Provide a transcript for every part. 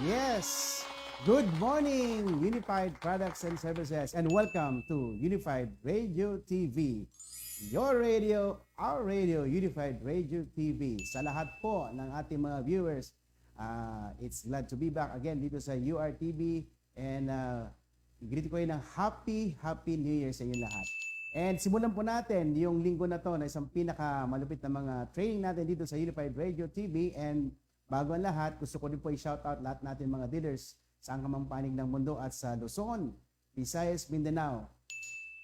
Yes! Good morning, Unified Products and Services, and welcome to Unified Radio TV. Your radio, our radio, Unified Radio TV. Sa lahat po ng ating mga viewers, it's glad to be back again dito sa URTV and greet ko kayo ng Happy New Year sa inyo lahat. And simulan po natin yung linggo na to na isang pinakamalupit na mga training natin dito sa Unified Radio TV. And bago ang lahat, gusto ko din po i-shoutout lahat natin mga dealers sa ang panig ng mundo at sa Luzon, Visayas, Mindanao.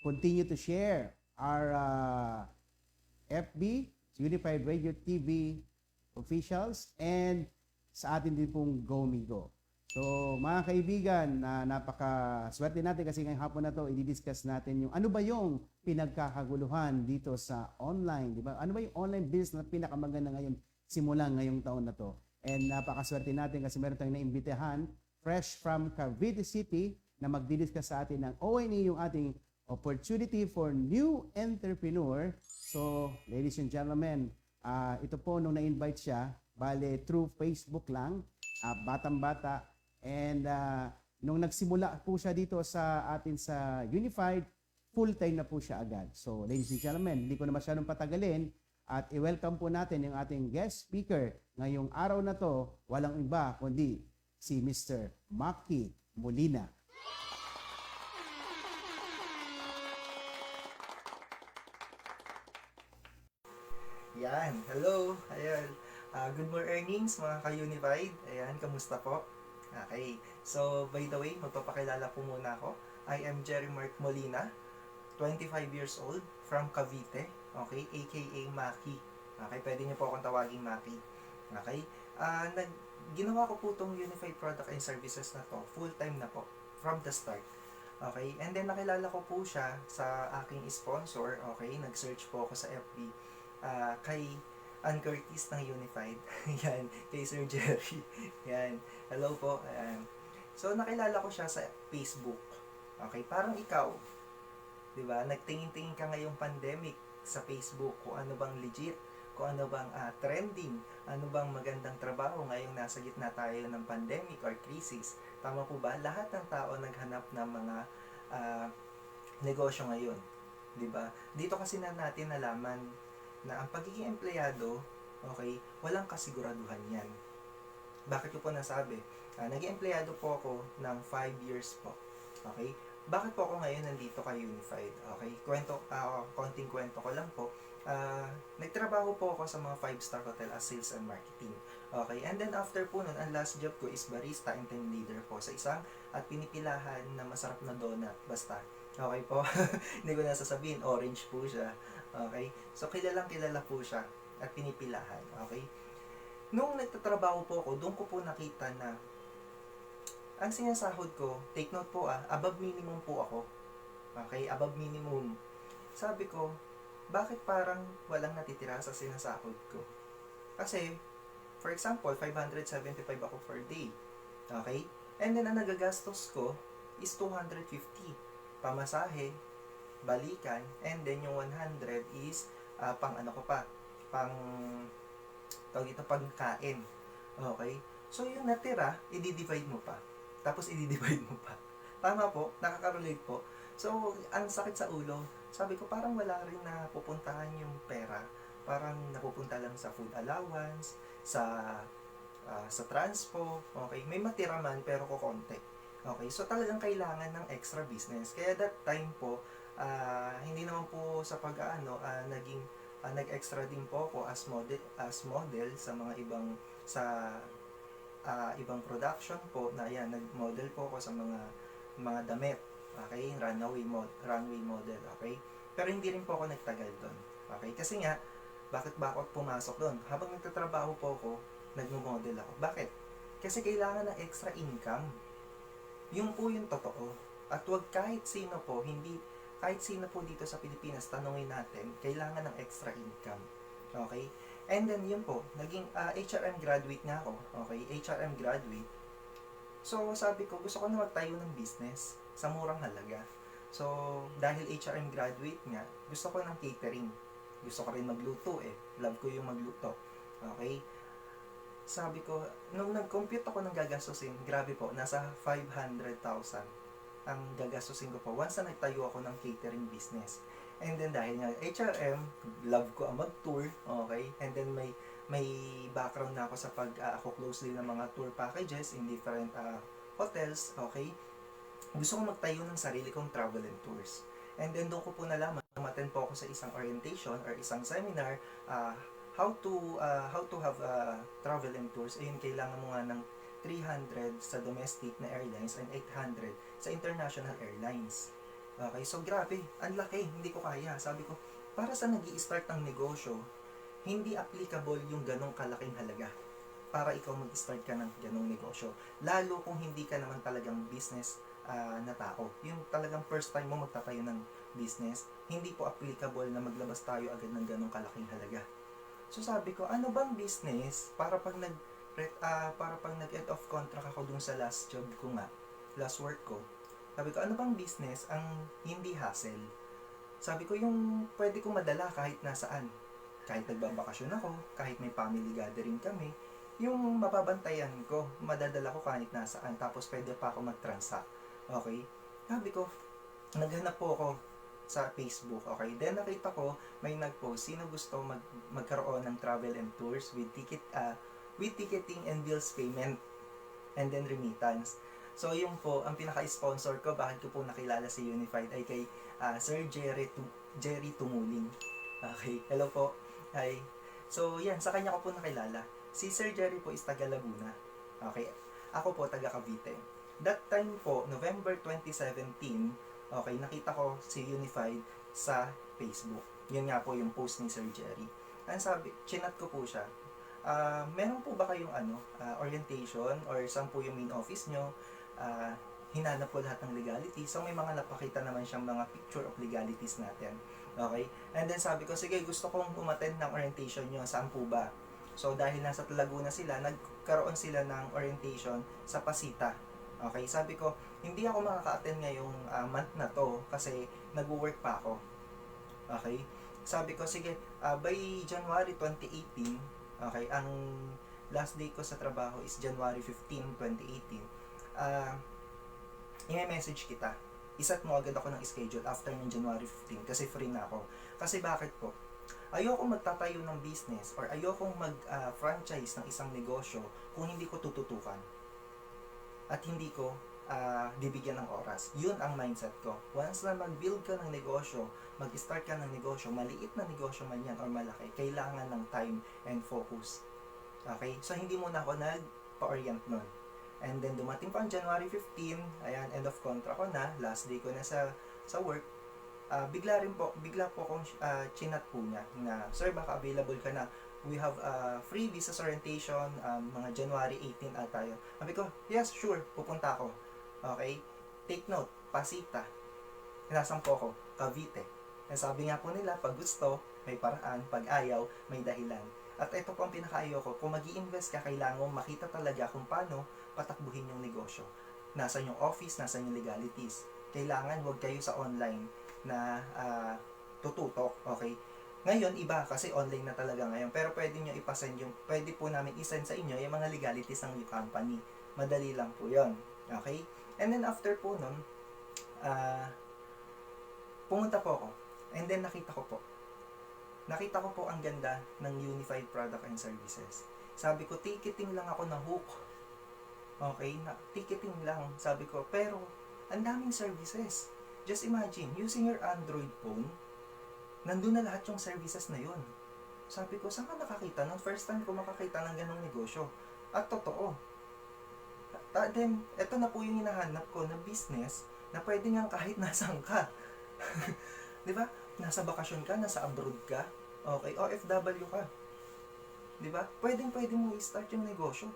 Continue to share our FB, Unified Radio TV officials, and sa atin din pong GoMigo. So mga kaibigan, napaka-swerte natin kasi ngayong hapon na to, i-discuss natin yung ano ba yung pinagkakaguluhan dito sa online, di ba? Ano ba yung online business na pinakamaganda ngayon simula ngayong taon na to? And napakaswerte natin kasi meron tayong naimbitahan fresh from Cavite City na magdi-discuss sa atin ng ONE, yung ating opportunity for new entrepreneur. So, ladies and gentlemen, ito po nung na-invite siya, bale through Facebook lang, batang-bata, and nung nagsimula po siya dito sa atin sa Unified, full-time na po siya agad. So, ladies and gentlemen, hindi ko na masyadong patagalin at i-welcome po natin yung ating guest speaker ngayong araw na to, walang iba kundi si Mr. Maki Molina. Yan, hello, ayan. Good mornings mga ka-Unified. Ayan, kamusta po? Okay, so by the way, magpapakilala po muna ako. I am Jerry Mark Molina, 25 years old, from Cavite, okay, aka Maki. Okay, pwede niyo po akong tawaging Maki. Okay, ginawa ko po itong Unified Product and Services na to, full-time na po, from the start. Okay, and then nakilala ko po siya sa aking sponsor, okay, nag-search po ako sa FB, kay Ann Curtis ng Unified. Yan, kay Sir Jerry. Yan, hello po. Ayan. So, nakilala ko siya sa Facebook. Okay, parang ikaw, di ba? Nagtingin-tingin ka ngayong pandemic sa Facebook kung ano bang legit, kung ano bang trending, ano bang magandang trabaho ngayong nasa gitna tayo ng pandemic or crisis. Tama po ba? Lahat ng tao naghanap ng mga negosyo ngayon. Di ba? Dito kasi natin nalaman na ang pagiging empleyado, okay, walang kasiguraduhan yan. Bakit ko po nasabi? Naging empleyado po ako ng 5 years po. Okay? Bakit po ako ngayon nandito kay Unified? Okay? Konting kwento ko lang po. Nagtrabaho po ako sa mga 5-star hotel as sales and marketing. Okay? And then after po nun, ang last job ko is barista and team leader po sa isang at pinipilahan na masarap na donut. Basta. Okay po? Hindi ko na sasabihin. Orange po siya. Okay? So, kilala po siya at pinipilahan. Okay? Nung nagtatrabaho po ako, doon ko po nakita na ang sinasahod ko, take note po above minimum po ako. Okay? Above minimum. Sabi ko, bakit parang walang natitira sa sinasahod ko? Kasi, for example, 575 ako per day. Okay? And then, ang nagagastos ko is 250. Pamasahe, balikan, and then yung 100 is pang ano ko pa, pang tawag ito, pagkain. Okay? So yung natira, i-divide mo pa. Tapos i-divide mo pa. Tama po? Nakaka-relate po. So, ang sakit sa ulo. Sabi ko, parang wala rin na pupuntahan yung pera. Parang napupunta lang sa food allowance, sa transpo. Okay? May matira man, pero kukonti. Okay? So, talagang kailangan ng extra business. Kaya that time po, hindi naman po sa naging nag-extra din po ako as model sa mga ibang production po na yan, nag-model po ako sa mga damit, okay, runway model, okay, pero hindi rin po ako nagtagal doon, okay, kasi nga bakit ba ako pumasok doon? Habang nagtatrabaho po ako, nagmo-model ako. Bakit? Kasi kailangan ng extra income. Yung po yung totoo. At wag kahit sino po dito sa Pilipinas, tanungin natin, kailangan ng extra income. Okay? And then yun po, naging HRM graduate nga ako. Okay? HRM graduate. So sabi ko, gusto ko na magtayo ng business sa murang halaga. So dahil HRM graduate nga, gusto ko ng catering. Gusto ko rin magluto eh. Love ko yung magluto. Okay? sabi ko, nung nag-compute ako ng gagastusin, grabe po, nasa 500,000 ang gagastusin ko po once na nagtayo ako ng catering business. And then dahil nga HRM, love ko ang mag-tour, okay? And then may background na ako sa ako closely ng mga tour packages in different hotels, okay? Gusto kong magtayo ng sarili kong travel and tours. And then doon ko po nalaman, umattend po ako sa isang orientation or isang seminar, how to have travel and tours. Ayun, kailangan mo nga ng 300 sa domestic na airlines and 800 sa international airlines. Okay, so grabe, ang laki, hindi ko kaya. Sabi ko, para sa nag-i-start ng negosyo, hindi applicable yung ganong kalaking halaga para ikaw mag-start ka ng ganong negosyo. Lalo kung hindi ka naman talagang business na tao. Yung talagang first time mo magtatayo ng business, hindi po applicable na maglabas tayo agad ng ganong kalaking halaga. So sabi ko, ano bang business para pag nag-end of contract ako dun sa last job ko nga, last work ko, sabi ko, ano bang business ang hindi hassle? Sabi ko, yung pwede kong madala kahit nasaan. Kahit nagbabakasyon ako, kahit may family gathering kami, yung mababantayan ko, madadala ko kahit nasaan, tapos pwede pa ako mag-transact. Okay? Sabi ko, naghanap po ako sa Facebook, okay? Then nakita ko, may nag-post, sino gusto magkaroon ng travel and tours with ticketing and bills payment, and then remittance. So yung po, ang pinaka-sponsor ko, bakit ko po nakilala si Unified ay kay Sir Jerry Tumuling. Okay, hello po. Hi. So yan, sa kanya ko po nakilala. Si Sir Jerry po is taga Laguna. Okay, ako po taga Cavite. That time po, November 2017, okay, nakita ko si Unified sa Facebook. Yun nga po yung post ni Sir Jerry. Ang sabi, chinat ko po siya. Meron po ba kayong orientation or saan po yung main office nyo? Hinanap ko lahat ng legalities. So may mga napakita naman siyang mga picture of legalities natin. Okay? And then sabi ko, sige, gusto kong umattend ng orientation nyo. Saan po ba? So dahil nasa Laguna sila, nagkaroon sila ng orientation sa Pasita. Okay? Sabi ko, hindi ako makaka-attend ngayong month na to kasi nag-work pa ako. Okay? Sabi ko, sige, by January 2018, okay, ang last day ko sa trabaho is January 15, 2018. I-message kita. Iset mo agad ako ng schedule after ng January 15 kasi free na ako. Kasi bakit po? Ayoko magtatayo ng business or ayoko mag-franchise ng isang negosyo kung hindi ko tututukan. At hindi ko bibigyan ng oras. Yun ang mindset ko. Once na mag-build ka ng negosyo, mag-start ka ng negosyo, maliit na negosyo man yan or malaki, kailangan ng time and focus. Okay? So, hindi muna ako nagpa-orient nun. And then, dumating pa ang January 15, ayan, end of contract ko na, last day ko na sa work, bigla po akong chinat po niya na, sir, baka available ka na. We have free business orientation, mga January 18 tayo. Sabi ko, yes, sure, pupunta ako. Okay? Take note, Pasita. Nasaan po ako? Cavite. Sabi nga po nila, pag gusto, may paraan, pag ayaw, may dahilan. At ito po ang pinaka-ayaw ko, kung mag-i-invest ka, kailangan mo makita talaga kung paano patakbuhin yung negosyo. Nasaan yung office, nasaan yung legalities. Kailangan huwag kayo sa online na tututok, okay? Ngayon, iba kasi online na talaga ngayon. Pero pwede nyo ipasend pwede po namin isend sa inyo yung mga legalities ng company. Madali lang po yon, okay? And then after po nun, pumunta po ako. And then nakita ko po ang ganda ng Unified Product and Services. Sabi ko, ticketing lang ako na hook. Okay? Ticketing lang. Sabi ko, pero ang daming services. Just imagine, using your Android phone, nandun na lahat yung services na yun. Sabi ko, saan ka nakakita? Nung first time ko makakita ng ganong negosyo. At totoo. Then, eto na po yung hinahanap ko na business na pwede nga kahit nasaan ka. Di ba? Nasa bakasyon ka, nasa abroad ka, okay, OFW ka. Di ba? Pwede mo i-start yung negosyo.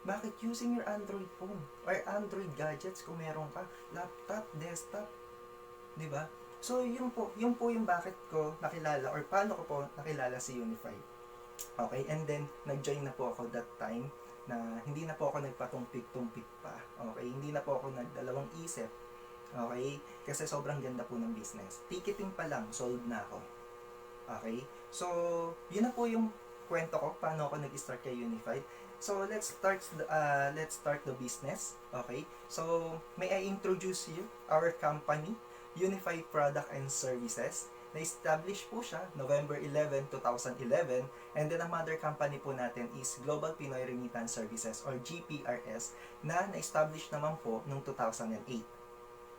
Bakit? Using your Android phone or Android gadgets kung meron ka, laptop, desktop. Di ba? So, yun po yung bakit ko nakilala or paano ko po nakilala si Unified. Okay, and then nag-join na po ako that time na hindi na po ako nagpatumpik-tumpik pa. Okay, hindi na po ako nagdalawang isip. Okay, kasi sobrang ganda po ng business. Ticketing pa lang, sold na ako. Okay, so yun na po yung kwento ko paano ako nag-start kay Unified. So let's start the business. Okay? So may I introduce you our company, Unified Product and Services. Na-establish po siya November 11, 2011, and then ang mother company po natin is Global Pinoy Remittance Services or GPRS na na-establish naman po noong 2008.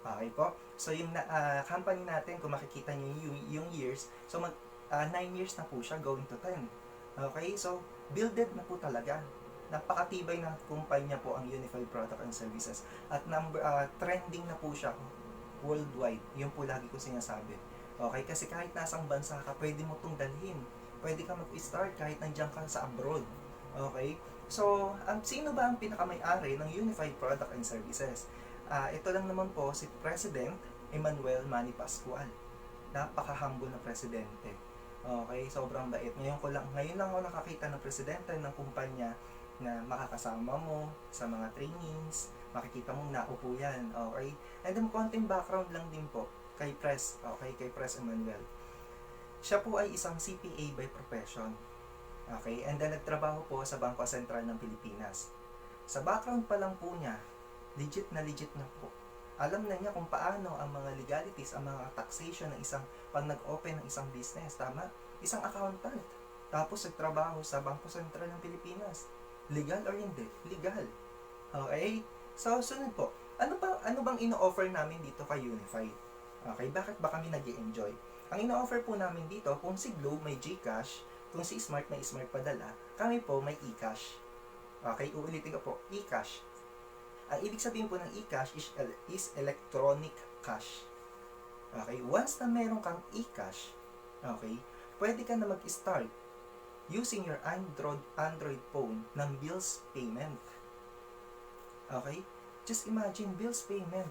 Okay po? So yung company natin, kung makikita niyo yung years, so 9 years na po siya, going to 10. Okay? So builded na po talaga. Napakatibay na kumpanya po ang Unified Product and Services. At trending na po siya worldwide. Yun po lagi ko sinasabi. Okay? Kasi kahit nasang bansa ka, pwede mo itong dalhin. Pwede ka mag-start kahit nandiyan ka sa abroad. Okay? So, sino ba ang pinakamay-ari ng Unified Product and Services? Ito lang naman po si President Emmanuel Manny Pascual. Napaka-humble na presidente. Okay? Sobrang bait. Ngayon lang ako nakakita ng presidente ng kumpanya na makakasama mo sa mga trainings, makikita mong naupo yan, okay? And then, konting background lang din po kay Pres, okay? Kay Pres Emmanuel. Siya po ay isang CPA by profession, okay? And then, nagtrabaho po sa Bangko Sentral ng Pilipinas. Sa background pa lang po niya, legit na po. Alam na niya kung paano ang mga legalities, ang mga taxation ng pag nag-open ng isang business, tama? Isang accountant. Tapos, nagtrabaho sa Bangko Sentral ng Pilipinas. Legal or hindi? Legal. Okay? So, sunod po. Ano bang ino-offer namin dito kay Unified? Okay? Bakit ba kami nag-i-enjoy? Ang ino-offer po namin dito, kung si Globe may GCash, kung si Smart may Smart Padala, kami po may eCash. Okay? Uulitin ko po, eCash. Ang ibig sabihin po ng eCash is electronic cash. Okay? Once na meron kang eCash, okay, pwede ka na mag-start using your Android phone ng bills payment. Okay? Just imagine, bills payment.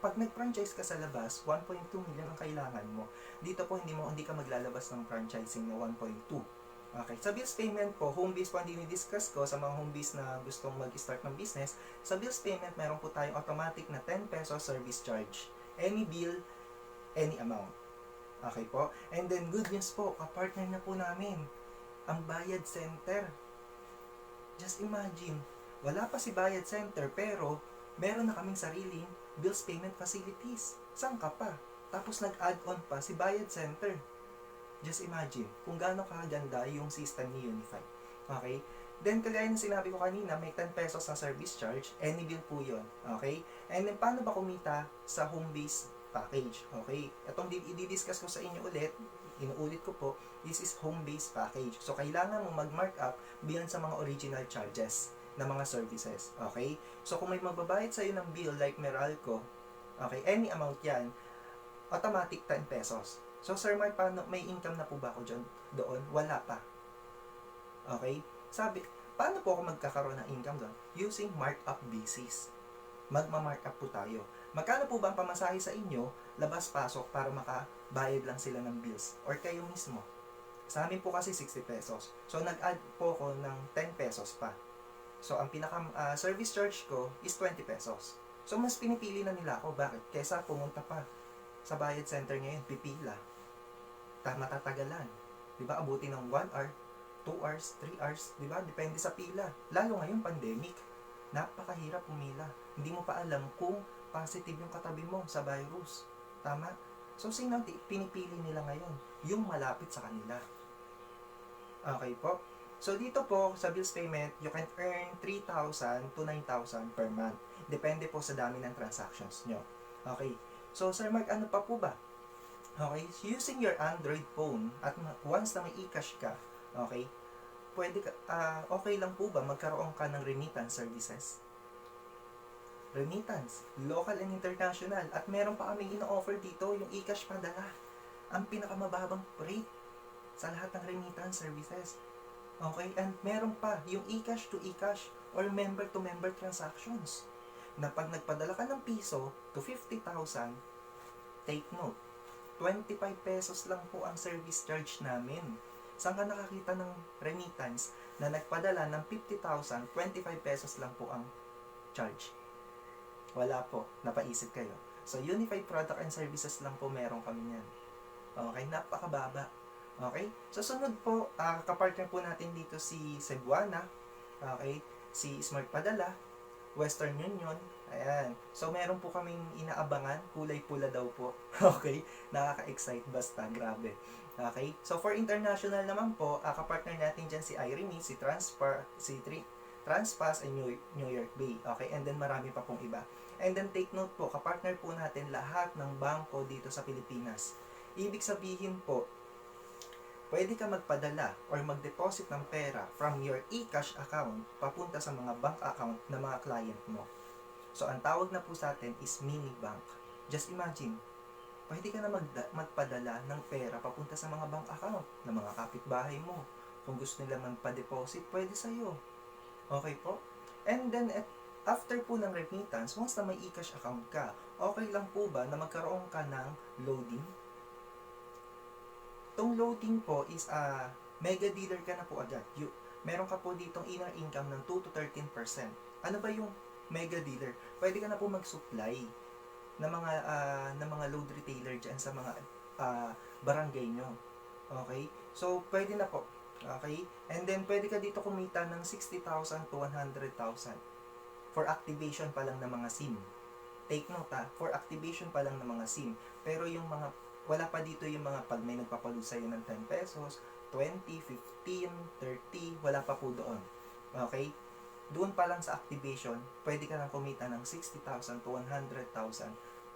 Pag nag-franchise ka sa labas, 1.2 million ang kailangan mo. Dito po, hindi ka maglalabas ng franchising na 1.2. Okay? Sa bills payment po, home base po ang dinidiscuss ko sa mga home base na gustong mag-start ng business. Sa bills payment, meron po tayong automatic na 10 peso service charge. Any bill, any amount. Okay po? And then, good news po, kapartner na po namin ang Bayad Center. Just imagine, wala pa si Bayad Center pero meron na kaming sariling bills payment facilities. Saan ka pa? Tapos nag-add-on pa si Bayad Center. Just imagine kung gaano kaganda yung system ni Unified. Okay? Then, kagaya ng sinabi ko kanina, may 10 pesos na service charge. Any bill po yun. Okay? And then, paano ba kumita sa home-based package? Okay? Itong i-discuss ko sa inyo ulit, inuulit ko po, this is home-based package. So, kailangan mo mag-markup bilang sa mga original charges na mga services. Okay? So, kung may magbabayad sa'yo ng bill like Meralco, okay, any amount yan, automatic 10 pesos. So, Sir Mark, paano, may income na po ba ako doon? Wala pa. Okay? Sabi, paano po ako magkakaroon ng income doon? Using markup basis. Magma-markup po tayo. Magkano po ba ang pamasahe sa inyo, labas-pasok para makabayad lang sila ng bills? Or kayo mismo? Sa amin po kasi 60 pesos. So, nag-add po ko ng 10 pesos pa. So, ang service charge ko is 20 pesos. So, mas pinipili na nila ako. Bakit? Kesa pumunta pa sa Bayad Center ngayon, pipila. Matatagalan. Diba? Abuti ng 1 hour, 2 hours, 3 hours. Diba? Depende sa pila. Lalo ngayon, pandemic. Napakahirap pumila. Hindi mo pa alam kung positive yung katabi mo sa virus. Tama? So, sino ang pinipili nila ngayon? Yung malapit sa kanila. Okay po? So, dito po, sa bills payment, you can earn 3,000 to 9,000 per month. Depende po sa dami ng transactions nyo. Okay. So, Sir Mark, ano pa po ba? Okay. Using your Android phone, at once na may eCash ka, okay, okay lang po ba magkaroon ka ng remittance services? Remittance, local and international. At meron pa kami ino-offer dito, yung eCash padala. Ang pinakamababang rate sa lahat ng remittance services. Okay? And meron pa yung eCash to eCash or member-to-member transactions. Na pag nagpadala ka ng piso to 50,000, take note, 25 pesos lang po ang service charge namin. Saan ka nakakita ng remittance na nagpadala ng 50,000, 25 pesos lang po ang charge? Wala po. Napaisip kayo. So, Unified Product and Services lang po meron kami niyan. Okay? Napakababa. Okay? So, sunod po, kapartner po natin dito si Cebuana. Okay? Si Smart Padala, Western Union. Ayan. So, meron po kaming inaabangan. Kulay pula daw po. Okay? Nakaka-excite basta. Grabe. Okay? So, for international naman po, kapartner natin dyan si Irene, si Transpass, and New York Bay. Okay? And then, marami pa pong iba. And then, take note po, kapartner po natin lahat ng bangko dito sa Pilipinas. Ibig sabihin po, pwede ka magpadala or mag-deposit ng pera from your eCash account papunta sa mga bank account ng mga client mo. So, ang tawag na po sa atin is mini bank. Just imagine, pwede ka na magpadala ng pera papunta sa mga bank account ng mga kapitbahay mo. Kung gusto nila magpa-deposit, pwede sa'yo. Okay po? And then, after po ng remittance, once na may eCash account ka, okay lang po ba na magkaroon ka ng loading? Itong loading po is mega dealer ka na po agad. Meron ka po ditong inner income ng 2 to 13%. Ano ba yung mega dealer? Pwede ka na po mag-supply ng mga load retailer dyan sa mga barangay nyo. Okay? So, pwede na po. Okay? And then, pwede ka dito kumita ng 60,000 to 100,000 for activation pa lang ng mga SIM. Take note for activation pa lang ng mga SIM. Pero yung mga wala pa dito yung mga pag may nagpapaload sa'yo ng 10 pesos, 20, 15, 30, wala pa po doon. Okay? Doon pa lang sa activation, pwede ka nang kumita ng 60,000 to 100,000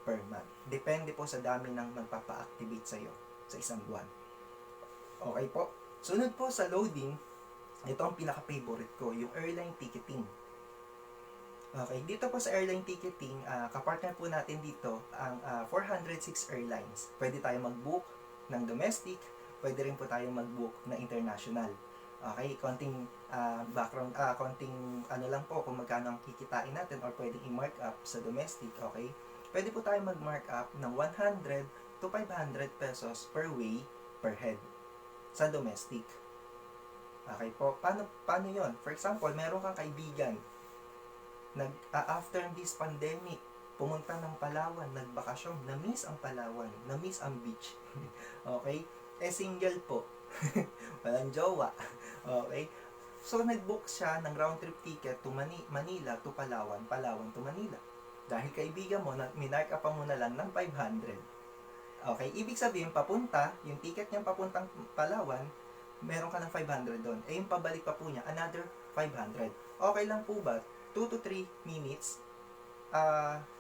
per month. Depende po sa dami ng magpapa-activate sa'yo sa isang buwan. Okay po? Sunod po sa loading, ito ang pinaka-favorite ko, yung airline ticketing. Okay, dito po sa airline ticketing, kapartner po natin dito ang 406 Airlines. Pwede tayo mag-book ng domestic, pwede rin po tayo mag-book ng international. Okay, konting background, konting ano lang po kung magkano ang kikitain natin or pwedeng i-mark up sa domestic, okay? Pwede po tayo mag-mark up ng 100 to 500 pesos per way per head sa domestic. Okay po, paano yon? For example, meron kang kaibigan after this pandemic, pumunta ng Palawan, nagbakasyon, na-miss ang Palawan, na-miss ang beach. Okay? Single po. Walang jowa. Okay? So, nag-book siya ng round trip ticket to Manila to Palawan, Palawan to Manila. Dahil kaibigan mo, minark up mo na lang ng 500. Okay? Ibig sabihin, papunta, yung ticket niyang papuntang Palawan, meron ka ng 500 doon. Yung pabalik pa po niya, another 500. Okay lang po ba? 2 to 3 minutes,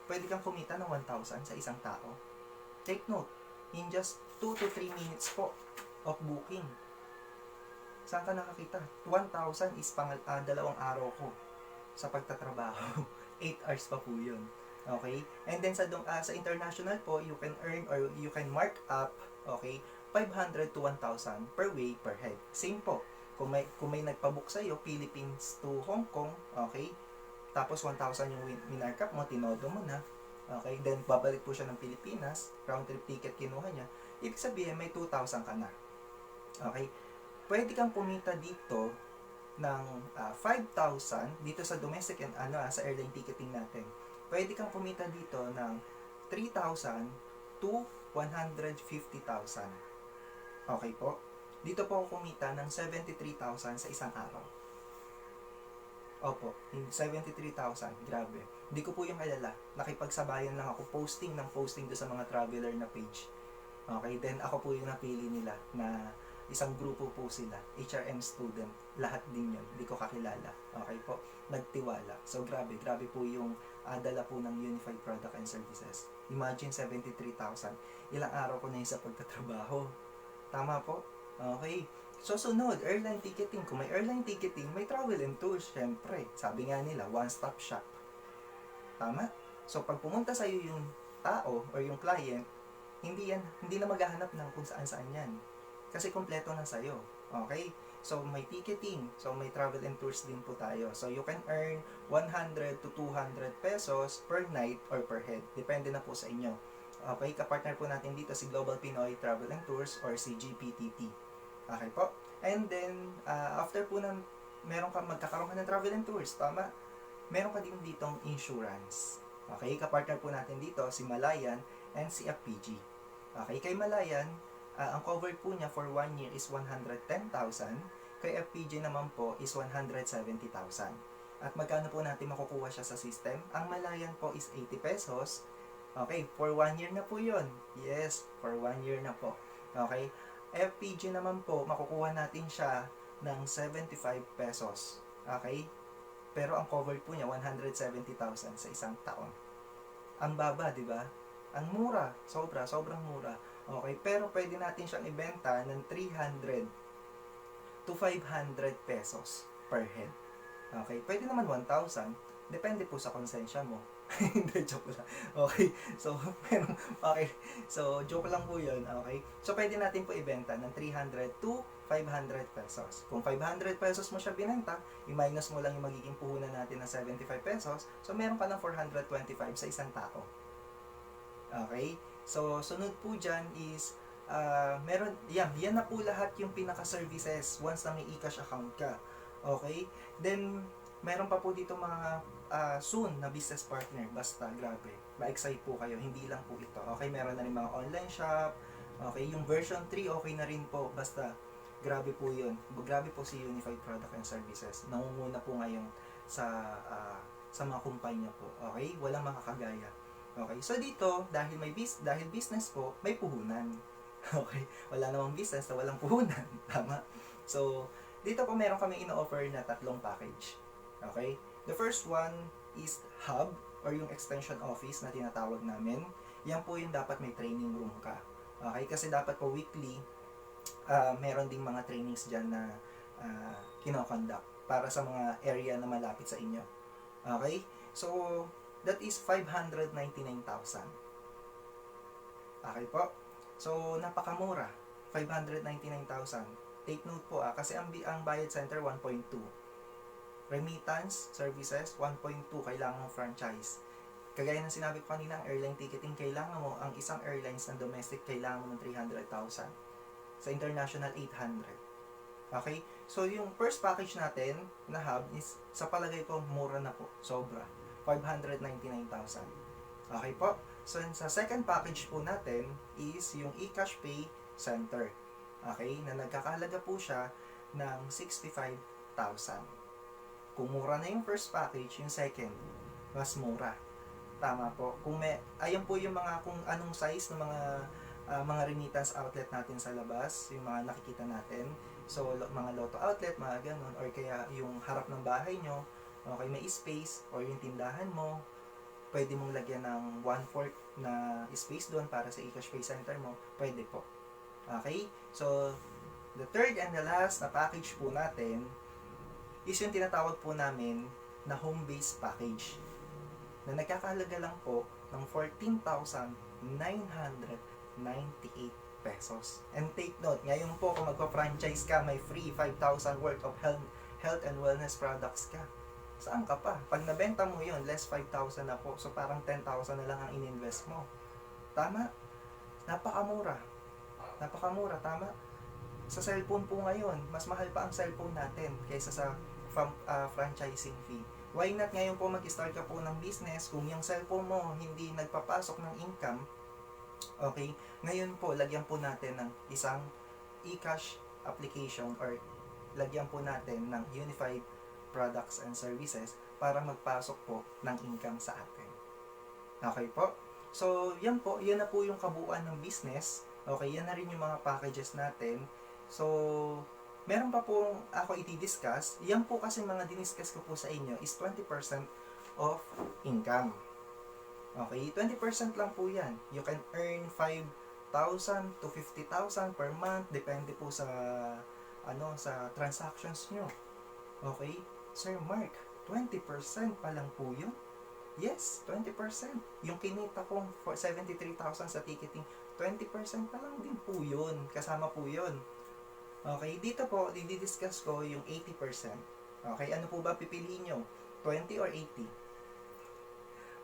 pwede kang kumita ng 1,000 sa isang tao. Take note, in just 2 to 3 minutes po of booking. Saan ka nakakita? 1,000 is dalawang araw ko sa pagtatrabaho. 8 hours pa po yun. Okay? And then sa international po, you can earn or you can mark up, okay, 500 to 1,000 per way per head. Same po. Kung may nagpabook sa'yo, Philippines to Hong Kong, okay, tapos 1,000 yung minarkup mo, tinodo mo na. Okay, then babalik po siya ng Pilipinas, round trip ticket kinuha niya. Ibig sabihin may 2,000 ka na. Okay? Pwede kang kumita dito ng 5,000 dito sa domestic and sa airline ticketing natin. Pwede kang kumita dito ng 3,000 to 150,000. Okay po? Dito po ako kumita ng 73,000 sa isang araw. Opo, 73,000. Grabe. Hindi ko po yung kilala. Nakipagsabayan lang ako posting doon sa mga traveler na page. Okay, then ako po yung napili nila na isang grupo po sila. HRM student. Lahat din yun. Hindi ko kakilala. Okay po? Nagtiwala. So grabe po yung dala po ng Unified Product and Services. Imagine 73,000. Ilang araw ko na yun sa pagtatrabaho. Tama po? Okay. So, sunod, airline ticketing. Kung may airline ticketing, may travel and tours. Siyempre, sabi nga nila, one-stop shop. Tama? So, pag pumunta sa'yo yung tao or yung client, hindi na maghahanap ng kung saan-saan yan. Kasi kompleto na sa'yo. Okay? So, may ticketing. So, may travel and tours din po tayo. So, you can earn 100 to 200 pesos per night or per head. Depende na po sa inyo. Okay? Kapartner po natin dito si Global Pinoy Travel and Tours or si GPTT. Okay po? And then, after po magkakaroon ka ng travel and tours, tama? Meron ka din ditong insurance. Okay? Kapartner po natin dito, si Malayan and si FPG. Okay? Kay Malayan, Ang cover po niya for 1 year is 110,000. Kay FPJ naman po is 170,000. At magkano po natin makukuha siya sa system? Ang malayan po is 80 pesos. Okay, for 1 year na po yun. Yes, for 1 year na po. Okay, FPG naman po, makukuha natin siya ng 75 pesos. Okay, pero ang cover po niya 170,000 sa isang taon. Ang baba, di ba? Ang mura, sobrang mura. Okay, pero pwede natin siyang ibenta ng 300 to 500 pesos per head. Okay, pwede naman 1,000, depende po sa konsensya mo. Hindi, joke lang. Okay, so, joke lang po yun, okay? So, pwede natin po ibenta ng 300 to 500 pesos. Kung 500 pesos mo siya binenta, i-minus mo lang yung magiging puhunan natin ng 75 pesos, so meron ka ng 425 sa isang tao. Okay, so, sunod po dyan is, yan na po lahat yung pinaka-services once na may e-cash account ka. Okay? Then, meron pa po dito mga soon na business partner. Basta, grabe. Ma-excite po kayo. Hindi lang po ito. Okay? Meron na rin mga online shop. Okay? Yung version 3, okay na rin po. Basta, grabe po yun. Grabe po si Unified Product and Services. Nangunguna po ngayon sa mga kumpanya po. Okay? Walang makakagaya. Okay? So, dito, dahil business po, may puhunan. Okay? Wala namang business na walang puhunan. Tama? So, dito po meron kami ino-offer na tatlong package. Okay? The first one is hub or yung extension office na tinatawag namin. Yan po yung dapat may training room ka. Okay? Kasi dapat po weekly, meron ding mga trainings dyan na kinoconduct para sa mga area na malapit sa inyo. Okay? So, that is 599,000. Okay po? So, napakamura. 599,000. Take note po kasi ang bayad center 1.2. Remittance services 1.2 kailangan ng franchise. Kagaya ng sinabi ko kanina, ang airline ticketing kailangan mo, ang isang airlines ng domestic kailangan mo ng 300,000. Sa international 800. Okay? So yung first package natin na hub is sa palagay ko mura na po, sobra. 599,000. Okay po? So sa second package po natin is yung eCash Pay Center. Okay, na nagkakahalaga po siya ng 65,000. Kung mura na yung first package, yung second, mas mura. Tama po. Ayan po yung mga kung anong size ng mga remittance outlet natin sa labas, yung mga nakikita natin. So, mga Lotto outlet, mga ganun, or kaya yung harap ng bahay nyo, okay, may space, or yung tindahan mo, pwede mong lagyan ng 1/4 na space doon para sa eCash Pay Center mo, pwede po. Okay? So, the third and the last na package po natin is yung tinatawag po namin na home-based package na nagkakahalaga lang po ng 14,998 pesos. And take note, ngayon po kung magpa-franchise ka, may free 5,000 worth of health and wellness products ka. Saan ka pa? Pag nabenta mo yun, less 5,000 na po. So, parang 10,000 na lang ang in-invest mo. Tama? Napakamura. Napakamura, tama? Sa cellphone po ngayon, mas mahal pa ang cellphone natin kaysa sa franchising fee. Why not ngayon po mag-start ka po ng business kung yung cellphone mo hindi nagpapasok ng income? Okay? Ngayon po, lagyan po natin ng isang eCash application or lagyan po natin ng Unified Products and Services para magpasok po ng income sa atin. Okay po? So, yan na po yung kabuuan ng business. Okay, yan na rin yung mga packages natin. So, meron pa pong ako i-discuss. Yan po kasi mga diniscuss ko po sa inyo is 20% of income. Okay, 20% lang po yan. You can earn 5,000 to 50,000 per month. Depende po sa sa transactions nyo. Okay, Sir Mark, 20% pa lang po yun? Yes, 20%. Yung kinita kong 73,000 sa ticketing, 20% pa lang din po yun. Kasama po yun. Okay, dito po, didi-discuss ko yung 80%. Okay, ano po ba pipiliin nyo? 20 or 80?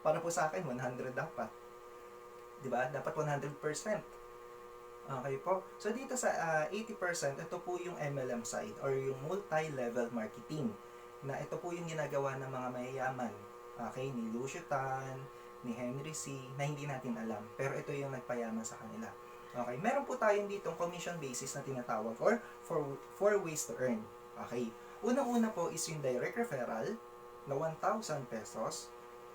Para po sa akin, 100 dapat. Diba? Dapat 100%. Okay po. So, dito sa 80%, ito po yung MLM side or yung multi-level marketing. Na ito po yung ginagawa ng mga mayayaman. Okay, ni Lucio Tan, ni Henry C, na hindi natin alam. Pero ito yung nagpayaman sa kanila. Okay, meron po tayong ditong commission basis na tinatawag or four ways to earn. Okay, unang-una po is yung direct referral na 1,000 pesos.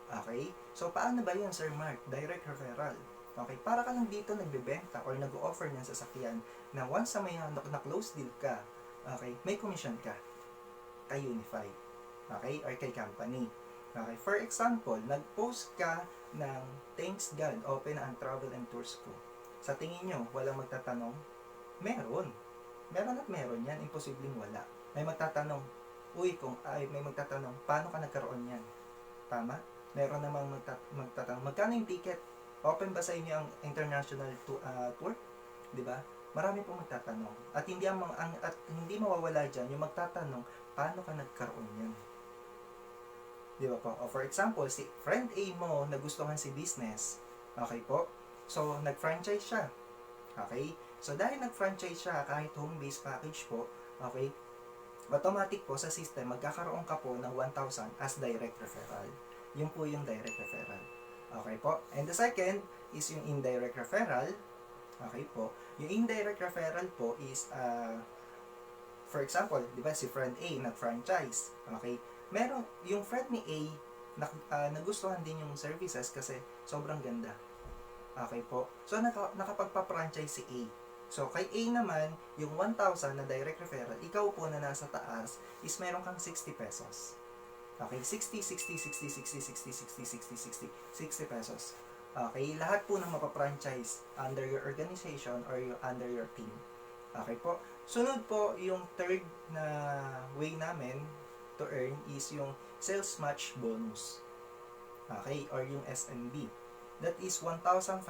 Okay, so paano ba yun, Sir Mark? Direct referral. Okay, para ka lang dito nagbebenta or nag-offer ng sasakyan na once na may na-close deal ka, okay, may commission ka kay Unify. Okay, or kay company. Okay, for example, nag-post ka ng thanks God, open ang travel and tours ko. Sa tingin nyo, walang magtatanong? Meron. Meron at meron yan. Imposibleng wala. May magtatanong, may magtatanong, paano ka nagkaroon yan? Tama? Meron namang magtatanong, magkano yung ticket? Open ba sa inyo ang international tour? Diba? Marami pong magtatanong. At hindi mawawala dyan yung magtatanong, paano ka nagkaroon yan? Diba po? O for example, si friend A mo nagustuhan si business. Okay po? So, nag-franchise siya. Okay? So, dahil nag-franchise siya, kahit home-based package po, okay, automatic po sa system, magkakaroon ka po ng 1,000 as direct referral. Yun po yung direct referral. Okay po? And the second is yung indirect referral. Okay po? Yung indirect referral po is, for example, di ba si friend A nag-franchise. Okay? Meron, yung friend ni A, nagustuhan din yung services kasi sobrang ganda. Okay po. So, nakapagpa-franchise si A. So, kay A naman, yung 1,000 na direct referral, ikaw po na nasa taas, is meron kang 60 pesos. Okay? 60 pesos. Okay? Lahat po ng mapapranchise under your organization or under your team. Okay po? Sunod po, yung third na way namin to earn is yung sales match bonus. Okay? Or yung SMB. That is 1,500.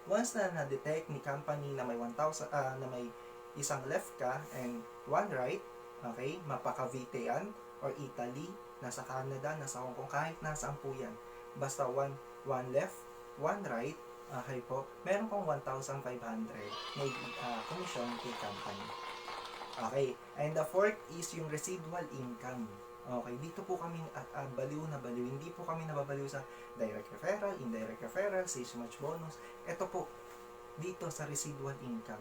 Once na na-detect ni company na may 1,000 na may isang left ka and one right, okay, mapaka-Vite yan or Italy, nasa Canada, nasa Hong Kong, kahit nasaan po yan. Basta one left, one right, okay po, meron kong 1,500 may commission kay company. Okay, and the fourth is yung residual income. Okay, dito po kami baliw na baliw. Hindi po kami nababaliw sa direct referral, indirect referral, sales match bonus. Ito po, dito sa residual income.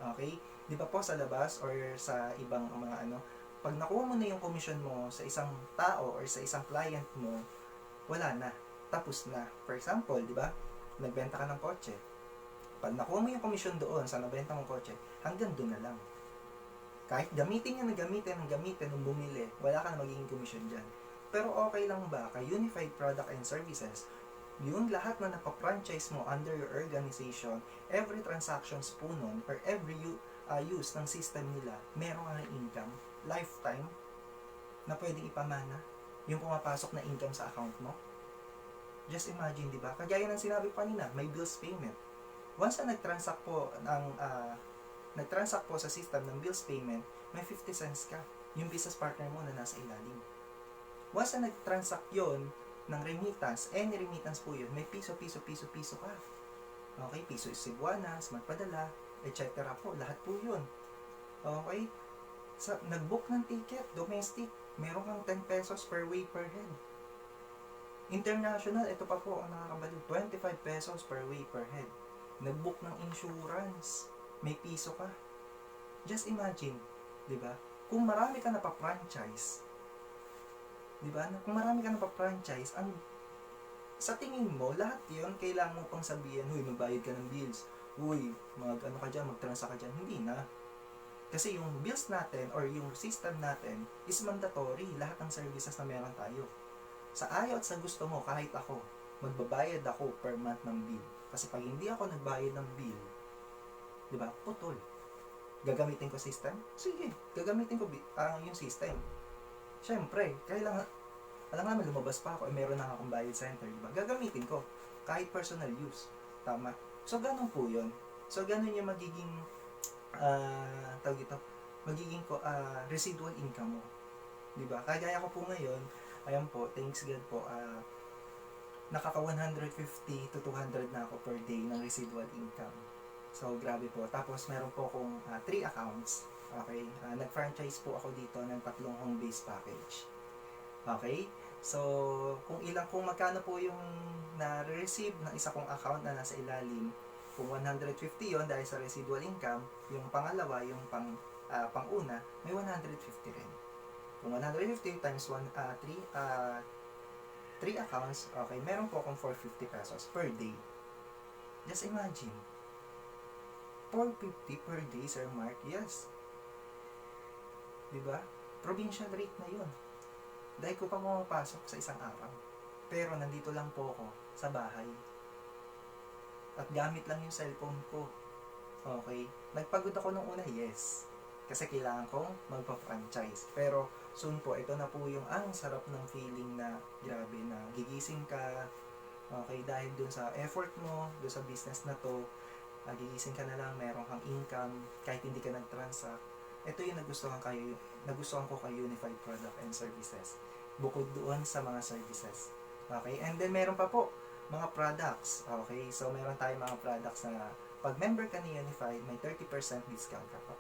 Okay? Di ba po sa labas or sa ibang mga pag nakuha mo na yung commission mo sa isang tao or sa isang client mo, wala na. Tapos na. For example, di ba? Nagbenta ka ng kotse. Pag nakuha mo yung commission doon sa nabenta mong kotse, hanggang doon na lang. Kahit gamitin nung bumili, wala ka na magiging commission dyan. Pero okay lang ba kay Unified Product and Services, yung lahat na napapranchise mo under your organization, every transactions po nun, or every use ng system nila, meron ka ng income, lifetime, na pwedeng ipamana, yung pumapasok na income sa account mo. Just imagine, di ba? Kagaya ng sinabi ko kanina, may bills payment. Once na nag-transact po sa system ng bills payment, may 50 cents ka. Yung business partner mo na nasa ilalim. Once na nag-transact yun ng remittance, any remittance po yun, may piso ka. Okay, piso is Cebuanas, magpadala, etc. po, lahat po yun. Okay, nag-book ng ticket, domestic, meron kang 10 pesos per way per head. International, ito pa po ang nakakabaliw, 25 pesos per way per head. Nag-book ng insurance, may piso ka. Just imagine, di ba? Kung marami ka na-franchise, di ba? Kung marami ka na-franchise, sa tingin mo, lahat yun, kailangan mo pang sabihin, huy, magbayad ka ng bills. Huy, mag-transact ka dyan. Hindi na. Kasi yung bills natin, or yung system natin, is mandatory. Lahat ng services na meron tayo. Sa ayaw at sa gusto mo, kahit ako, magbabayad ako per month ng bill. Kasi pag hindi ako nagbayad ng bill, di ba, putol. Gagamitin ko system? Sige, gagamitin ko yung system. Siyempre, alam naman, lumabas pa ako, meron na akong bayad center, di ba? Gagamitin ko, kahit personal use. Tama. So, ganun po yun. So, ganun yung magiging, magiging residual income mo. Di ba? Kagaya ko po ngayon, ayan po, thanks God po, nakaka 150 to 200 na ako per day ng residual income. So, grabe po. Tapos, meron po akong 3 accounts. Okay? Nag-franchise po ako dito ng 3 home-based package. Okay? So, kung magkano po yung na-receive ng isa kong account na nasa ilalim, Kung 150 yon dahil sa residual income, yung pangalawa, yung pang-una, may 150 rin. Kung 150 times 3 accounts, okay, meron po akong 450 pesos per day. Just imagine. 450 per day, Sir Mark. Yes. Diba? Provincial rate na yun. Dahil ko pa pumapasok sa isang araw. Pero nandito lang po ako sa bahay. At gamit lang yung cellphone ko. Okay? Nagpagod ako nung una, yes. Kasi kailangan kong magpa-franchise. Pero soon po, ito na po yung ang sarap ng feeling na grabe na gigising ka. Okay? Dahil dun sa effort mo, dun sa business na to, gigising ka na lang, meron kang income, kahit hindi ka nag-transact. Ito yung nagustuhan ko kay Unified Product and Services. Bukod doon sa mga services. Okay? And then meron pa po, mga products. Okay? So, meron tayong mga products na pag member ka ni Unified, may 30% discount ka po.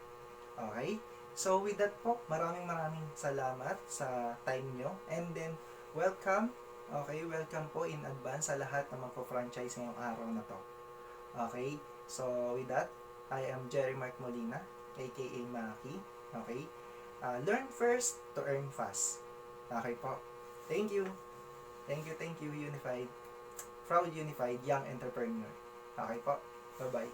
Okay? So, with that po, maraming salamat sa time nyo. And then, welcome. Okay? Welcome po in advance sa lahat na magpo-franchise ngayong araw na to. Okay? So, with that, I am Jerry Mark Molina, aka Maki. Okay? Learn first to earn fast. Okay po. Thank you. Thank you, Unified. Proud Unified Young Entrepreneur. Okay po. Bye-bye.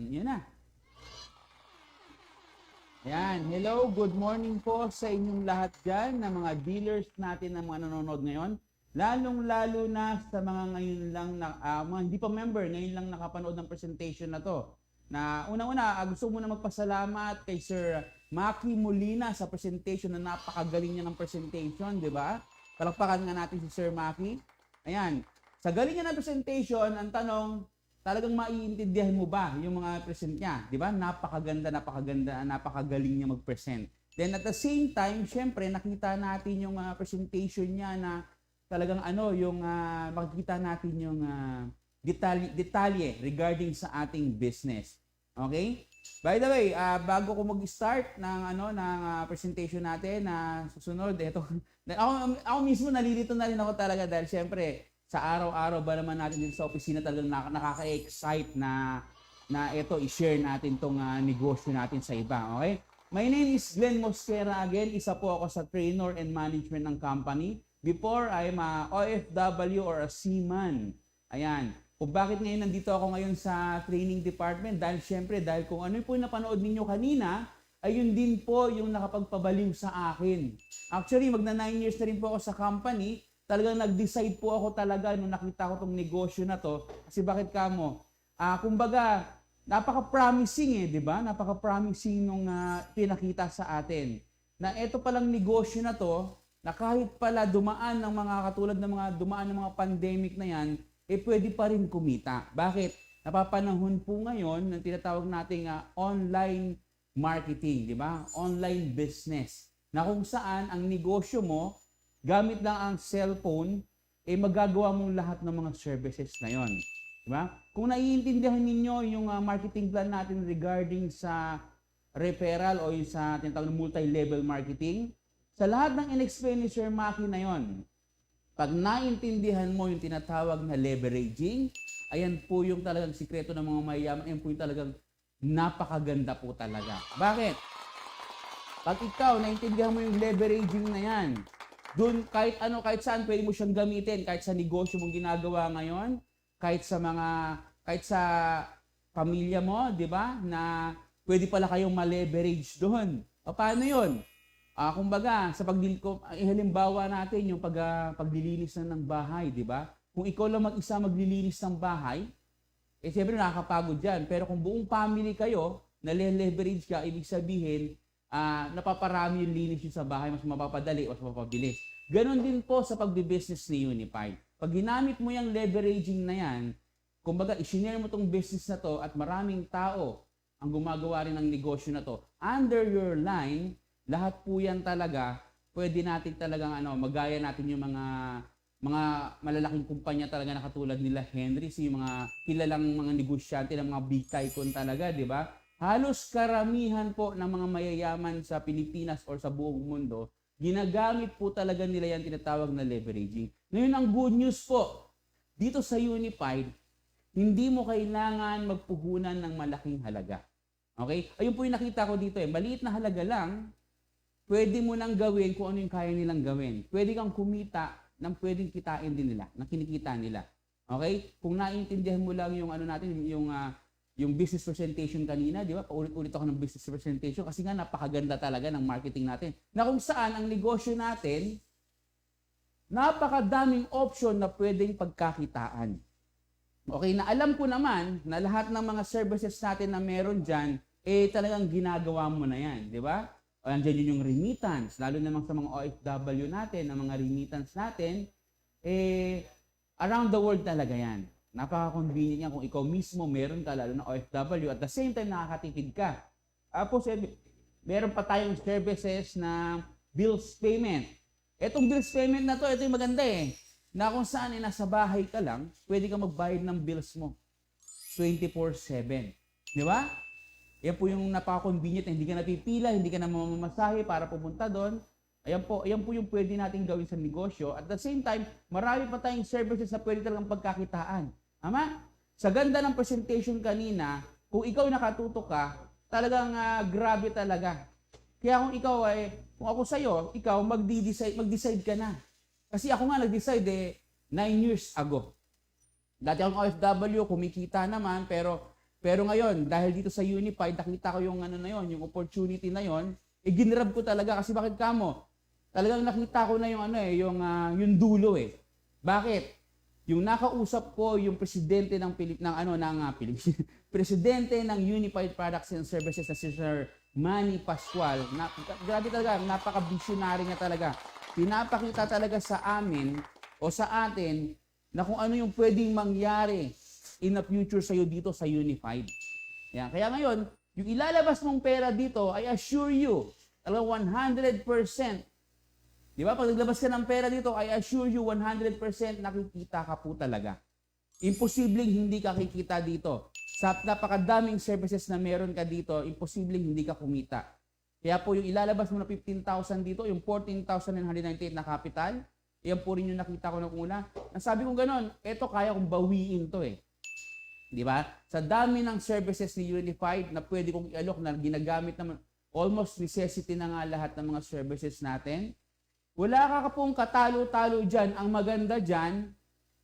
Yan na. Ayan. Hello, good morning po sa inyong lahat dyan na mga dealers natin na mga nanonood ngayon. Lalong-lalo na sa mga ngayon lang na, mga hindi pa member, ngayon lang nakapanood ng presentation na to. Na una-una, gusto muna magpasalamat kay Sir Maki Molina sa presentation na napakagaling niya ng presentation, di ba? Palakpakan nga natin si Sir Maki. Ayan. Sa galing niya ng presentation, ang tanong, talagang maiintindihan mo ba yung mga present niya? Di ba? Napakaganda, napakagaling niya mag-present. Then at the same time, syempre, nakita natin yung presentation niya na talagang makikita natin yung detalye regarding sa ating business. Okay? By the way, bago ko mag-start ng presentation natin na susunod, ito ako mismo nalilito na rin ako talaga dahil syempre sa araw-araw ba naman natin dito sa opisina talagang nakaka-excite na ito i-share natin tong negosyo natin sa iba. Okay? My name is Glenn Mosquera again. Isa po ako sa trainer and management ng company. Before, I'm a OFW or a seaman. Ayan. Kung bakit ngayon nandito ako ngayon sa training department? Dahil syempre, dahil kung ano po yung napanood ninyo kanina, ayun din po yung nakapagpabaliw sa akin. Actually, magna 9 years na rin po ako sa company. Talagang nag-decide po ako talaga nung nakita ko tong negosyo na to. Kasi bakit kamo? Kumbaga, napaka-promising di ba? Napaka-promising nung pinakita sa atin. Na ito palang negosyo na to, na kahit pala dumaan ng mga katulad ng mga dumaan ng mga pandemic na yan, pwede pa rin kumita. Bakit? Napapanahon po ngayon ng tinatawag nating online marketing, di ba? Online business. Na kung saan ang negosyo mo, gamit lang ang cellphone, magagawa mong lahat ng mga services na yon. Di ba? Kung naiintindihan ninyo yung marketing plan natin regarding sa referral o yung sa tinatawag na multi-level marketing, sa lahat ng in-explain ni Sir Maki na yon, pag naiintindihan mo yung tinatawag na leveraging, ayan po yung talagang sikreto ng mga mayayaman, ayan po yung talagang napakaganda po talaga. Bakit? Pag ikaw, naiintindihan mo yung leveraging na yan, doon kahit saan pwede mo siyang gamitin, kahit sa negosyo mong ginagawa ngayon, kahit sa pamilya mo, di ba, na pwede pala kayong ma-leverage doon. O paano yun? Kumbaga, sa halimbawa natin yung paglilinis ng bahay, di ba? Kung ikaw lang mag-isa maglilinis ng bahay, siyempre nakakapagod yan. Pero kung buong family kayo, na-leverage ka, ibig sabihin, napaparami yung linis yun sa bahay, mas mapapadali, mas mapabilis. Ganon din po sa pagbibusiness ni Unified. Pag ginamit mo yung leveraging na yan, kumbaga, isinare mo tong business na to at maraming tao ang gumagawa rin ng negosyo na to. Under your line, lahat po yan talaga, pwede natin talagang magaya natin yung mga malalaking kumpanya talaga na katulad nila Henry, yung mga kilalang mga negosyante ng mga big tycoon talaga, di ba? Halos karamihan po ng mga mayayaman sa Pilipinas or sa buong mundo, ginagamit po talaga nila yan tinatawag na leveraging. Ngayon, ang good news po, dito sa Unified, hindi mo kailangan magpuhunan ng malaking halaga. Okay? Ayun po yung nakita ko dito. Maliit na halaga lang, pwede mo nang gawin kung ano yung kaya nilang gawin. Pwede kang kumita ng pwedeng kitain din nila, ng kinikita nila. Okay? Kung naiintindihan mo lang yung yung business presentation kanina, di ba? Paulit-ulit ako ng business presentation kasi nga napakaganda talaga ng marketing natin. Na kung saan ang negosyo natin, napakadaming option na pwedeng pagkakitaan. Okay, na alam ko naman na lahat ng mga services natin na meron dyan, talagang ginagawa mo na yan, di ba? O andyan yun yung remittance, lalo naman sa mga OFW natin, ang mga remittance natin, around the world talaga yan. Napaka-convenient yan kung ikaw mismo meron ka, lalo na OFW, at the same time nakakatipid ka. Tapos, meron pa tayong services na bills payment. Etong bills payment na to, ito yung maganda na kung saan nasa bahay ka lang, pwede ka magbayad ng bills mo 24/7. Di ba? Yan po yung napaka-convenient, hindi ka napipila, hindi ka na mamamasahe para pupunta doon. Ayan po yung pwede natin gawin sa negosyo. At the same time, marami pa tayong services na pwede talagang pagkakitaan. Tama? Sa ganda ng presentation kanina, kung ikaw nakatutok ka, talagang grabe talaga. Kaya kung ikaw kung ako sa'yo, ikaw mag-decide ka na. Kasi ako nga nag-decide 9 years ago. Dati akong OFW, kumikita naman, pero ngayon, dahil dito sa Unified, nakita ko yung yung opportunity na yon, ginrab ko talaga kasi bakit kamo? Talagang nakita ko na yung dulo Bakit? Yung nakausap ko yung presidente ng presidente ng Unified Products and Services na si Sir Manny Pascual. Grabe talaga, napaka-visionary niya talaga. Pinapakita talaga sa amin o sa atin na kung ano yung pwedeng mangyari in the future sa'yo dito sa Unified. Yan. Kaya ngayon, yung ilalabas mong pera dito, I assure you, talagang 100%. Di ba? Pag naglabas ka ng pera dito, I assure you 100% nakikita ka po talaga. Imposibleng hindi ka kikita dito. Sa napakadaming services na meron ka dito, imposibleng hindi ka kumita. Kaya po yung ilalabas mo na 15,000 dito, yung 14,998 na capital, yan po rin yung nakita ko ng una. Nasabi ko gano'n, eto kaya kong bawiin to Di ba? Sa dami ng services ni Unified na pwede kong i-alok na ginagamit naman, almost necessity na nga lahat ng mga services natin. Wala ka pong katalo-talo dyan. Ang maganda dyan,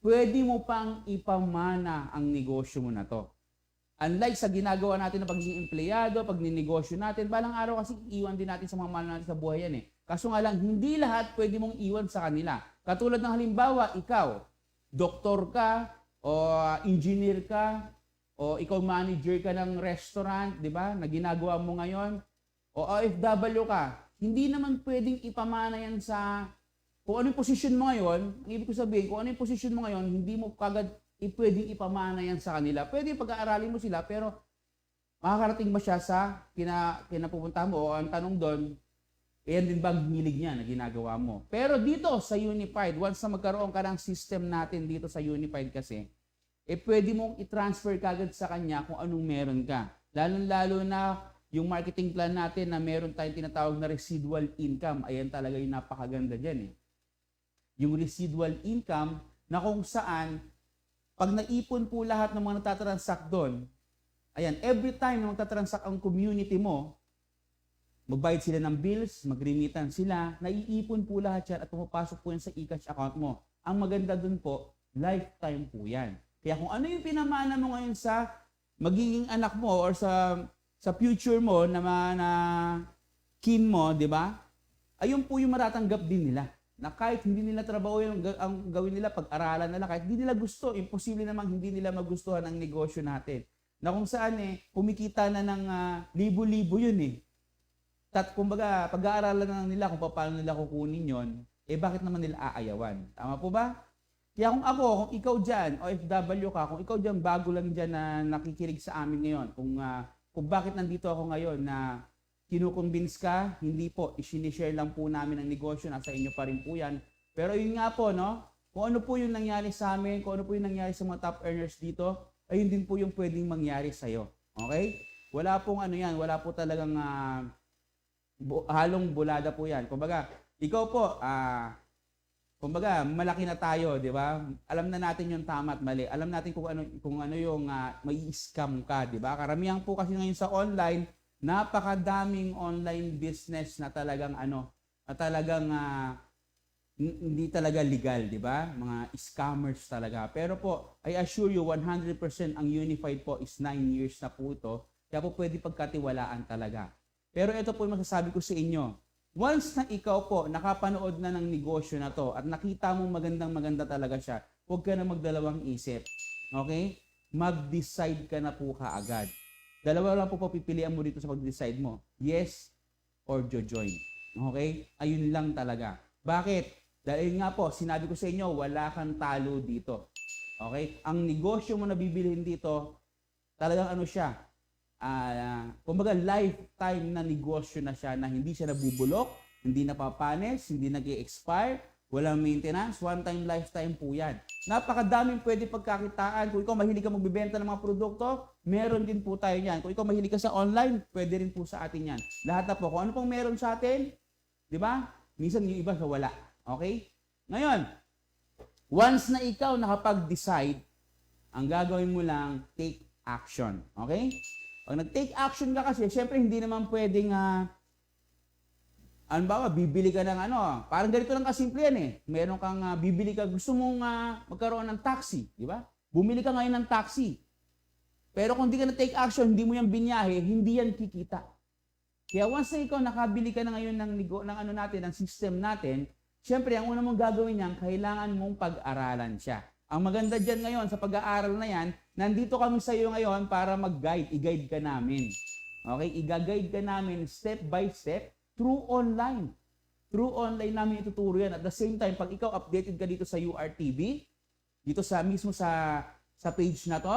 pwede mo pang ipamana ang negosyo mo na to. Unlike sa ginagawa natin na pagiging empleyado, pag ninegosyo natin, balang araw kasi iwan din natin sa mga mahal natin sa buhay yan Kaso nga lang, hindi lahat pwede mong iwan sa kanila. Katulad ng halimbawa, ikaw, doktor ka, o engineer ka, o ikaw manager ka ng restaurant, di ba, na ginagawa mo ngayon, o OFW ka, hindi naman pwedeng ipamana yan sa, kung ano yung posisyon mo ngayon, ang ibig ko sabihin, kung ano yung posisyon mo ngayon, hindi mo kagad pwedeng ipamana yan sa kanila. Pwede pag-aaralin mo sila, pero makakarating ba siya sa kinapupunta mo, o ang tanong doon, yan din bang hilig niya na ginagawa mo? Pero dito sa Unified, once na magkaroon ka ng system natin dito sa Unified kasi, pwede mong i-transfer kagad sa kanya kung anong meron ka. Lalo na yung marketing plan natin na meron tayong tinatawag na residual income. Ayan talaga yung napakaganda dyan Yung residual income na kung saan, pag naipon po lahat ng mga natatransact doon, ayan, every time na magtatransact ang community mo, magbayad sila ng bills, mag-remittance sila, naiipon po lahat yan at pumapasok po yan sa e-cash account mo. Ang maganda dun po, lifetime po yan. Kaya kung ano yung pinamana mo ngayon sa magiging anak mo or sa future mo na kin mo, di ba? Ayun po yung matatanggap din nila. Na kahit hindi nila trabaho ang gawin nila, pag-aralan nila, kahit hindi nila gusto, imposible namang hindi nila magustuhan ang negosyo natin. Na kung saan kumikita na ng libo-libo yun kumbaga, pag-aaralan na nila kung paano nila kukunin yon, bakit naman nila aayawan? Tama po ba? Kaya kung ikaw dyan, OFW ka, kung ikaw dyan, bago lang dyan na nakikinig sa amin ngayon, kung bakit nandito ako ngayon na kinukonvince ka, hindi po, isinishare lang po namin ang negosyo, nasa inyo pa rin po yan. Pero yun nga po, no? Kung ano po yung nangyari sa amin, kung ano po yung nangyari sa mga top earners dito, ayun din po yung pwedeng mangyari sa'yo. Okay? Wala pong ano yan, wala po talagang halong bulada po yan. Kumbaga, ikaw po, kumbaga, malaki na tayo, di ba? Alam na natin yung tama at mali. Alam natin kung ano yung may scam ka, di ba? Karamihan po kasi ngayon sa online, napakadaming online business na talagang hindi talaga legal, di ba? Mga scammers talaga. Pero po, I assure you, 100% ang Unified po is 9 years na po ito. Kaya po pwede pagkatiwalaan talaga. Pero ito po yung masasabi ko sa inyo. Once na ikaw po nakapanood na ng negosyo na to at nakita mo maganda talaga siya, huwag ka na magdalawang isip. Okay? Mag-decide ka na po kaagad. Dalawa lang po pipilian mo dito sa pag-decide mo. Yes or join. Okay? Ayun lang talaga. Bakit? Dahil nga po, sinabi ko sa inyo, wala kang talo dito. Okay? Ang negosyo mo na bibilihin dito, talagang ano siya, kumbaga lifetime na negosyo na siya na hindi siya nabubulok, hindi napapanis, hindi nag-i-expire, walang maintenance, one-time lifetime po yan. Napakadaming pwede pagkakitaan. Kung ikaw mahilig ka magbibenta ng mga produkto, meron din po tayo yan. Kung ikaw mahilig ka sa online, pwede rin po sa atin yan. Lahat na po. Kung ano pong meron sa atin, di ba? Minsan yung iba sa wala. Okay? Ngayon, once na ikaw nakapag-decide, ang gagawin mo lang, take action. Okay? Pag nag-take action ka kasi, syempre hindi naman pwedeng, bibili ka ng parang ganito lang kasimple yan eh. Meron kang bibili ka, gusto mong magkaroon ng taxi, di ba? Bumili ka ngayon ng taxi. Pero kung hindi ka na-take action, hindi mo yan binyahe, hindi yan kikita. Kaya once na ikaw nakabili ka na ngayon ng system natin, syempre ang una mong gagawin yan, kailangan mong pag-aralan siya. Ang maganda dyan ngayon sa pag-aaral na yan, nandito kami sa iyo ngayon para mag-guide, i-guide ka namin. Okay? I-guide ka namin step by step through online. Through online namin ituturo yan. At the same time, pag ikaw updated ka dito sa URTV, dito mismo sa page na to,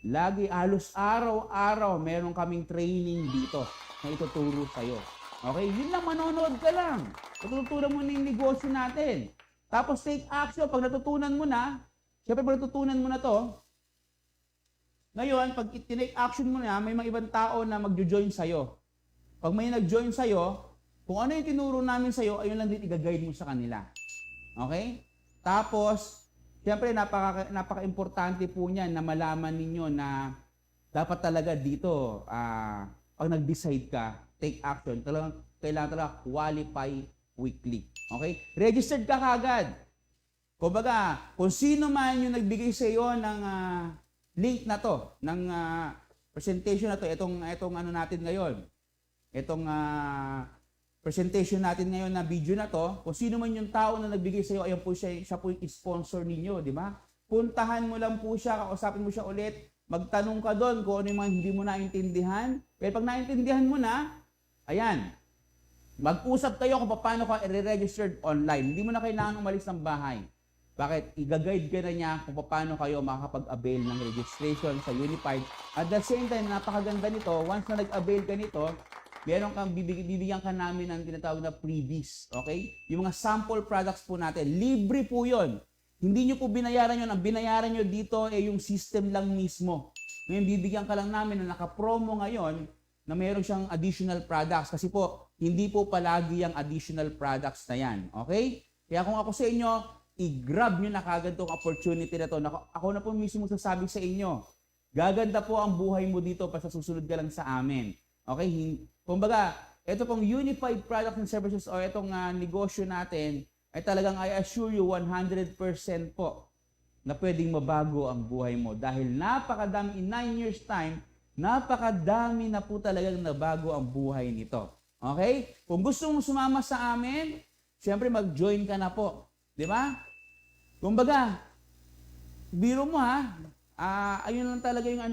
lagi halos araw-araw meron kaming training dito na ituturo sa iyo. Okay? Yun lang, manonood ka lang. Tututunan mo na yung negosyo natin. Tapos take action. Pag natutunan mo na, syempre pag natutunan mo na to, ngayon, pag tinake action mo na, may mga ibang tao na mag-join sa'yo. Pag may nag-join sa'yo, kung ano yung tinuro namin sa'yo, ayun lang din i-guide mo sa kanila. Okay? Tapos, syempre napaka-importante po niyan na malaman ninyo na dapat talaga dito, pag nag-decide ka, take action, kailangan talaga qualify weekly. Okay? Registered ka kagad. Kumbaga, kung sino man yung nagbigay sa iyo ng link na to, ng presentation na to, itong natin ngayon, itong presentation natin ngayon na video na to, kung sino man yung tao na nagbigay sa iyo, ayan po siya po yung sponsor ninyo, di ba? Puntahan mo lang po siya, kausapin mo siya ulit, magtanong ka doon kung ano yung mga hindi mo naintindihan. Pero pag naintindihan mo na, ayan, mag-usap kayo kung paano ka i-registered online. Hindi mo na kailangan umalis ng bahay. Bakit? I-guide ka na niya kung paano kayo makakapag-avail ng registration sa Unified. At the same time, napakaganda nito, once na nag-avail ka nito, meron kang bibigyan ka namin ng tinatawag na freebies. Okay? Yung mga sample products po natin, libre po yun. Hindi nyo po binayaran yun. Ang binayaran nyo dito ay yung system lang mismo. Ngayon, bibigyan ka lang namin na naka-promo ngayon na meron siyang additional products. Kasi po, hindi po palagi yung additional products na yan. Okay? Kaya kung ako sa inyo, i-grab nyo na kagad itong opportunity na to. Ako na po mismo sasabi sa inyo, gaganda po ang buhay mo dito pa sa susunod ka lang sa amin. Okay? Kumbaga, ito pong Unified Products and Services o itong negosyo natin, ay talagang I assure you 100% po na pwedeng mabago ang buhay mo. Dahil napakadami, in 9 years time, napakadami na po talagang nabago ang buhay nito. Okay? Kung gusto mong sumama sa amin, siyempre mag-join ka na po. Di ba? Kumbaga, biro mo ayun lang talaga yung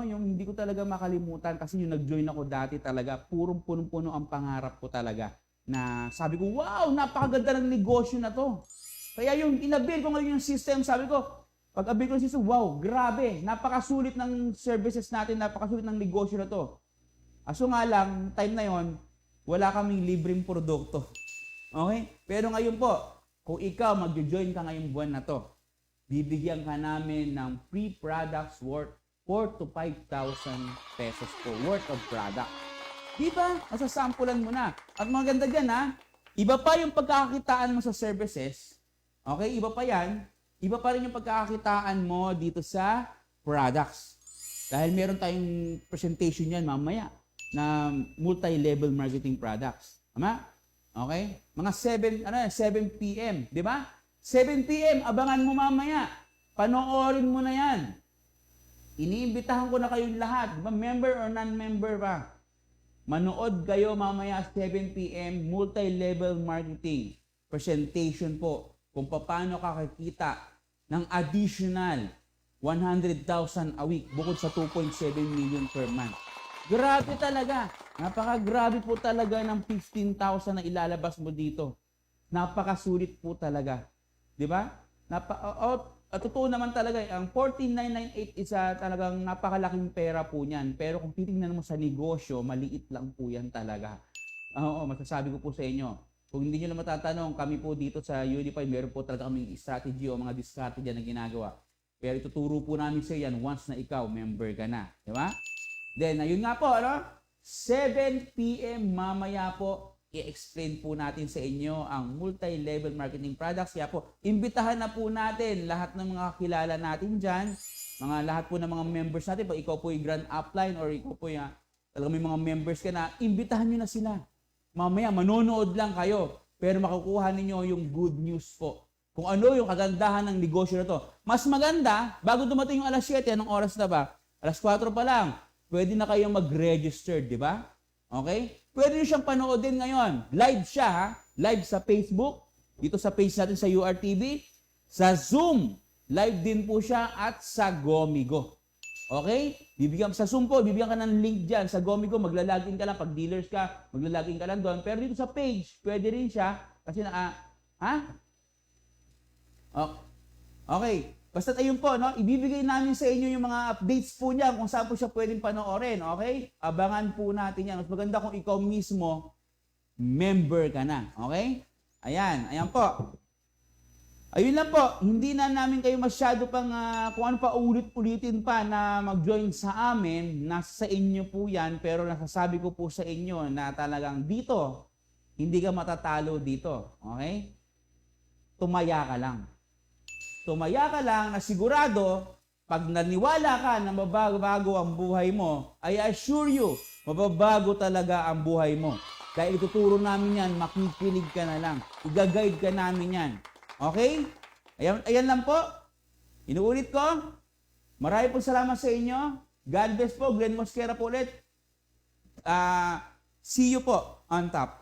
yung hindi ko talaga makalimutan kasi yung nag-join ako dati talaga, purong punong-puno ang pangarap ko talaga. Na sabi ko, wow, napakaganda ng negosyo na to. Kaya yung inabil ko ngayon yung system, sabi ko, pag abil ko yung system, wow, grabe, napakasulit ng services natin, napakasulit ng negosyo na to. Aso nga lang, time na yon, wala kaming libreng produkto. Okay? Pero ngayon po, kung ikaw mag-join ka ngayong buwan na to, bibigyan ka namin ng free products worth 4,000 to 5,000 pesos po worth of product. Diba? Masasampulan mo na. At maganda dyan ha, iba pa yung pagkakakitaan mo sa services. Okay? Iba pa yan. Iba pa rin yung pagkakakitaan mo dito sa products. Dahil meron tayong presentation yan mamaya na multi-level marketing products. Tama? Okay? Mga 7 p.m. Di ba? 7 p.m. Abangan mo mamaya. Panoorin mo na yan. Iniimbitahan ko na kayong lahat. Diba? Member or non-member ba? Manood kayo mamaya 7 p.m. multi-level marketing presentation po kung paano kakikita ng additional 100,000 a week bukod sa 2.7 million per month. Grabe talaga. Napakagrabe po talaga ng 15,000 na ilalabas mo dito. Napakasulit po talaga. Di ba? Totoo naman talaga, ang 14,998 isa talagang napakalaking pera po niyan. Pero kung titingnan mo sa negosyo, maliit lang po yan talaga. Oo, masasabi ko po sa inyo. Kung hindi nyo na matatanong, kami po dito sa Unify, meron po talaga kaming strategy o mga diskarte dyan na ginagawa. Pero ituturo po namin sa yan once na ikaw, member ka na. Di ba? Then, ayun nga po, 7 p.m. mamaya po, i-explain po natin sa inyo ang multi-level marketing products. Kaya po, imbitahan na po natin lahat ng mga kakilala natin dyan, lahat po ng mga members natin. Pag ikaw po yung grand upline or ikaw po yung talagang may mga members ka na, imbitahan nyo na sila. Mamaya, manonood lang kayo, pero makukuha ninyo yung good news po. Kung ano yung kagandahan ng negosyo na to. Mas maganda, bago dumating yung alas 7, anong oras na ba? Alas 4 pa lang, pwede na kayong mag-register, di ba? Okay? Pwede nyo siyang panoodin ngayon. Live siya, ha? Live sa Facebook, dito sa page natin sa URTV, sa Zoom, live din po siya at sa Gomigo. Okay? Sa Zoom po, bibigyan ka ng link dyan. Sa Gomigo, maglalagin ka lang. Pag dealers ka, maglalagin ka lang doon. Pero dito sa page, pwede rin siya. Kasi okay. Basta ayun po, ibibigay namin sa inyo yung mga updates po niya kung saan po siya pwedeng panoorin. Okay? Abangan po natin yan. Mas maganda kung ikaw mismo, member ka na. Okay? Ayan po. Ayun lang po, hindi na namin kayo masyado pang kung ano pa ulit-ulitin pa na mag-join sa amin. Nasa inyo po yan, pero nasasabi ko po sa inyo na talagang dito, hindi ka matatalo dito. Okay? Tumaya ka lang. Tumaya ka lang na sigurado, pag naniwala ka na mababago ang buhay mo, I assure you, mababago talaga ang buhay mo. Dahil ituturo namin yan, makikinig ka na lang. I-guide ka namin yan. Okay? Ayan lang po. Inuulit ko. Marami po salamat sa inyo. God bless po. Glenn Mosquera po ulit. See you po on top.